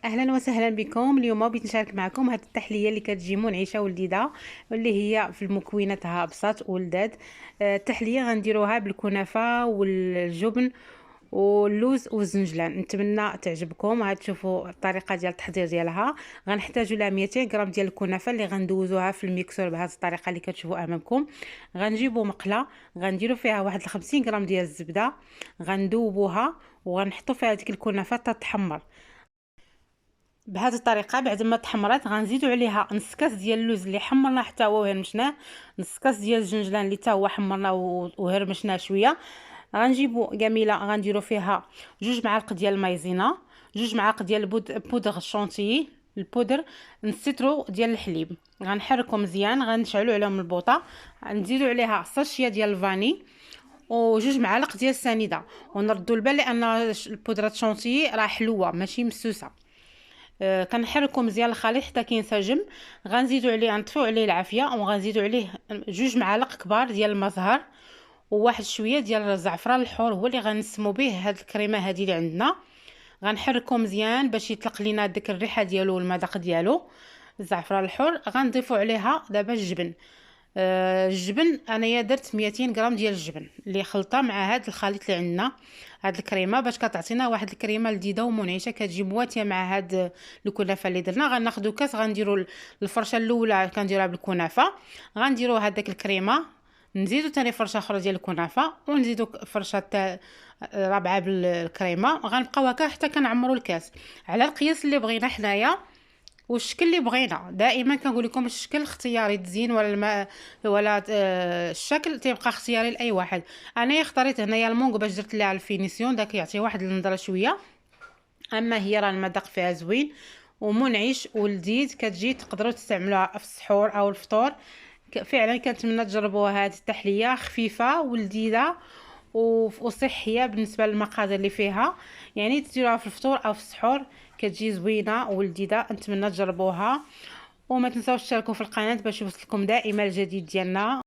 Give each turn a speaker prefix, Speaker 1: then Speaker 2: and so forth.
Speaker 1: اهلا وسهلا بكم. اليوم بغيت نشارك معكم هذه التحليه اللي كتجي منعشه ولذيذه، واللي هي في مكوناتها بساط ولذاذ. التحليه غنديروها بالكنافه والجبن واللوز والزنجلان. نتمنى تعجبكم. غتشوفوا الطريقه ديال التحضير ديالها. غنحتاجوا لها 200 غرام ديال الكنافه اللي غندوزوها في الميكسور بهذه الطريقه اللي كتشوفوا امامكم. غنجيبوا مقله، غنديروا فيها واحد 50 غرام ديال الزبده، غندوبوها وغنحطوا فيها ديك الكنافه تتحمر. بهذه الطريقه بعد ما تحمرات غنزيدوا عليها نص كاس ديال اللوز اللي حمرناه حتى هو وهرمشناه، نص كاس ديال الجنجلان اللي حتى هو حمرناه وهرمشناه شويه. غنجيبوا جميله غنديروا فيها 2 معالق ديال المايزينا، 2 معالق ديال بودر الشونتيي، البودر، نسيترو ديال الحليب. غنحركوا مزيان، غنشعلوا عليهم البوطه، نزيدوا عليها ساشيه ديال الفاني و2 معالق ديال السنيده. ونردوا البال لان البودره الشونتيي راه حلوه ماشي مسوسه. كنحركو مزيان الخليط حتى كينسجم. غنزيدو عليه، نطفيو عليه العافيه، وغنزيدو عليه 2 معالق كبار ديال المزهر وواحد شويه ديال الزعفران الحور، هو اللي غنسمو به هاد الكريمه هادي اللي عندنا. غنحركو مزيان باش يطلق لينا ديك الريحه ديالو والمذاق ديالو. الزعفران الحور غنضيفو عليها دابا الجبن. الجبن انايا درت 200 غرام ديال الجبن اللي خلطه مع هاد الخليط اللي عندنا، هاد الكريمه باش كتعطينا واحد الكريمه لذيذه ومنعشه كتجي مواتيه مع هاد الكنافه اللي درنا. غناخذوا كاس، غنديروا الفرشه الاولى كنديروها بالكنافه، غنديروا هذاك الكريمه، نزيدوا ثاني فرشه اخرى ديال الكنافه، ونزيدوا فرشه رابعه بالكريمه. غنبقاو هكا حتى كنعمروا الكاس على القياس اللي بغينا حنايا والشكل اللي بغينا. دائما كنقول لكم الشكل اختياري، تزيين ولا الماء ولا الشكل تيبقى اختياري لاي واحد. انا اختاريت هنايا المونغ باش درت لها الفينيسيون، داك يعطي واحد النظره شويه. اما هي راه المذاق فيها زوين ومنعش ولذيذ، كتجي تقدروا تستعملوها في السحور او الفطور. فعلا كنتمنى تجربوها. هذه التحليه خفيفه ولذيذه وصحيه بالنسبه للمقادير اللي فيها، يعني تديروها في الفطور او في السحور كتجي زوينه ولذيذه. نتمنى تجربوها، وما تنساوش تشتركوا في القناه باش يوصلكم دائما الجديد ديالنا.